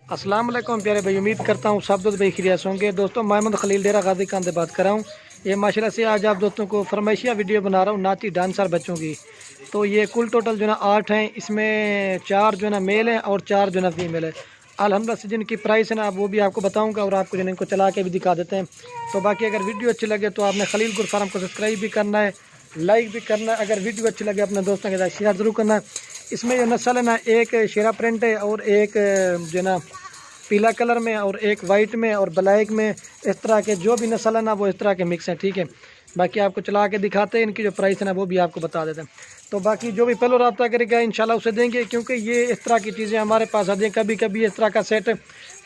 अस्सलाम वालेकुम प्यारे भाई, उम्मीद करता हूँ सब दोस्त भाई खैरियत होंगे। दोस्तों मोहम्मद खलील डेरा गाजी खान से बात कर रहा हूँ। ये माशाल्लाह से आज आप दोस्तों को फरमाइशिया वीडियो बना रहा हूँ नाची डांसर बच्चों की। तो ये कुल टोटल जो है ना 8 हैं, इसमें 4 जो है ना मेल हैं और 4 जो है ना फीमेल है। अल्हम्दुलिल्लाह से जिनकी प्राइस है ना वो भी आपको बताऊँगा और आपको जो है इनको चला के भी दिखा देते हैं। तो बाकी अगर वीडियो अच्छी लगे तो आपने खलील गुर फार्म को सब्सक्राइब भी करना है, लाइक भी करना है। अगर वीडियो अच्छी लगे अपने दोस्तों के साथ शेयर ज़रूर करना है। इसमें जो नस्ल है ना एक शेरा प्रिंट है और एक जो है ना पीला कलर में और एक वाइट में और ब्लैक में। इस तरह के जो भी नस्ल है ना वो इस तरह के मिक्स हैं, ठीक है। बाकी आपको चला के दिखाते हैं, इनकी जो प्राइस है ना वो भी आपको बता देते हैं। तो बाकी जो भी पहले रब्ता करेगा इंशाल्लाह उसे देंगे, क्योंकि ये इस तरह की चीज़ें हमारे पास आती हैं कभी कभी इस तरह का सेट।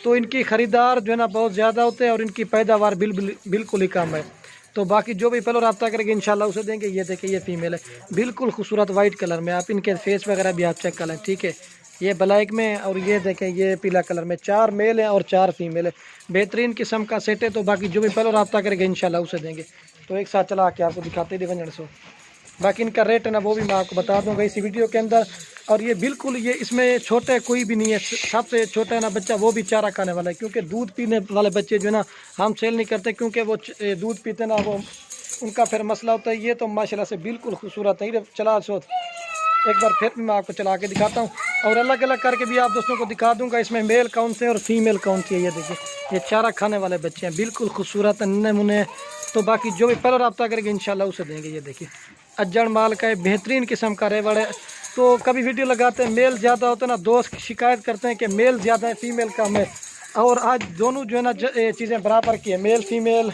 तो इनकी ख़रीदार जो है ना बहुत ज़्यादा होते हैं और इनकी पैदावार बिल्कुल ही कम है। तो बाकी जो भी पहले रब्ता करेंगे इंशाल्लाह उसे देंगे। ये देखिए ये फीमेल है, बिल्कुल खूबसूरत वाइट कलर में। आप इनके फेस वगैरह भी आप चेक कर लें, ठीक है। ये ब्लैक में और ये देखें ये पीला कलर में। 4 मेल हैं और 4 फीमेल है, बेहतरीन किस्म का सेट है। तो बाकी जो भी पहले रब्ता करेंगे इंशाल्लाह उसे देंगे। तो एक साथ चला के आपको दिखाते हैं 150। बाकी इनका रेट है ना वो भी मैं आपको बता दूंगा इसी वीडियो के अंदर। और ये बिल्कुल ये इसमें छोटे कोई भी नहीं है, सबसे छोटा है ना बच्चा वो भी चारा खाने वाला है। क्योंकि दूध पीने वाले बच्चे जो है ना हम सेल नहीं करते, क्योंकि वो दूध पीते ना वो उनका फिर मसला होता है। ये तो माशाल्लाह से बिल्कुल खूबसूरत है। ये चला सो एक बार फिर मैं आपको चला के दिखाता हूँ और अलग अलग करके भी आप दोस्तों को दिखा दूंगा इसमें मेल कौन से और फीमेल कौन सी है। ये देखिए ये चारा खाने वाले बच्चे हैं, बिल्कुल खूबसूरत नन्हे मुन्ने। तो बाकी जो भी पहले रब्ता करेंगे इंशाल्लाह उसे देंगे। ये देखिए अज्जड़ माल का है, बेहतरीन किस्म का रेवड़ है। तो कभी वीडियो लगाते हैं मेल ज़्यादा होता है ना, दोस्त शिकायत करते हैं कि मेल ज़्यादा है फीमेल कम है। और आज दोनों जो है ना चीज़ें बराबर की है, मेल फीमेल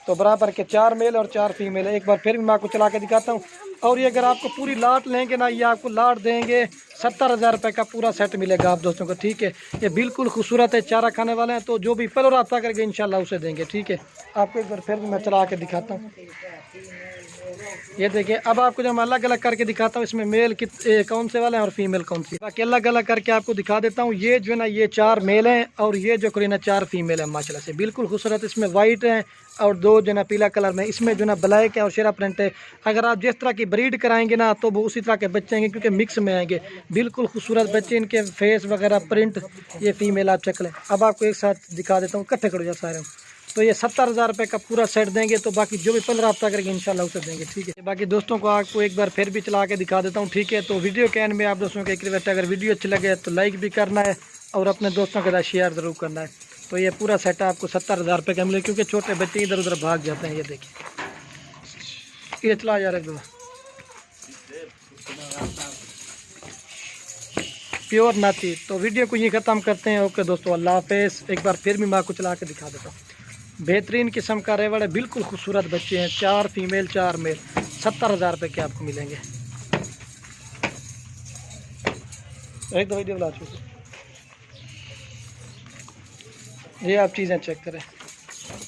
तो बराबर के 4 मेल और 4 फीमेल है। एक बार फिर भी मैं आपको चला के दिखाता हूँ। और ये अगर आपको पूरी लाट लेंगे ना, ये आपको लाट देंगे 70,000 रुपये का पूरा सेट मिलेगा आप दोस्तों को, ठीक है। ये बिल्कुल खूबसूरत है, चारा खाने वाले हैं। तो जो भी पहले रब्ता करके इंशाल्लाह उसे देंगे, ठीक है। आपको एक बार फिर भी मैं चला के दिखाता हूँ। ये देखिए अब आपको जब मैं अलग अलग करके दिखाता हूँ इसमें मेल कौन से वाले हैं और फीमेल कौन सी। बाकी अलग अलग करके आपको दिखा देता हूँ। ये जो है ना ये 4 मेल हैं और ये जो करीना 4 फीमेल है माशाल्लाह से बिल्कुल खूबसूरत। इसमें वाइट है और 2 जो ना पीला कलर में। इसमें जो ना ब्लैक है और शेरा प्रिंट है। अगर आप जिस तरह की ब्रीड कराएंगे ना तो वो उसी तरह के बच्चे आएंगे, क्योंकि मिक्स में आएंगे। बिल्कुल खूबसूरत बच्चे, इनके फेस वगैरह प्रिंट। ये फीमेल आप चेक लें। अब आपको एक साथ दिखा देता हूँ, इकट्ठे करो जा सारे। तो ये 70,000 रुपये का पूरा सेट देंगे। तो बाकी जो भी 15 रब्ता करेंगे इंशाल्लाह उसे देंगे, ठीक है। बाकी दोस्तों को आपको एक बार फिर भी चला के दिखा देता हूँ, ठीक है। तो वीडियो के एंड में आप दोस्तों को एक रिक्वेस्ट है, अगर वीडियो अच्छी लगे तो लाइक भी करना है और अपने दोस्तों के साथ शेयर ज़रूर करना है। तो ये पूरा सेट आपको 70,000 रुपये का मिले, क्योंकि छोटे बच्चे इधर उधर भाग जाते हैं। ये देखिए ये चला जा रहा है प्योर नाची। तो वीडियो को ये ख़त्म करते हैं। ओके दोस्तों, अल्लाह हाफिज़। एक बार फिर भी मैं आपको चला के दिखा देता हूँ। बेहतरीन किस्म का रेवड़ है, बिल्कुल खूबसूरत बच्चे हैं। 4 फीमेल 4 मेल, 70,000 रुपये के आपको मिलेंगे। एक दो वीडियो बुला चुके, ये आप चीज़ें चेक करें।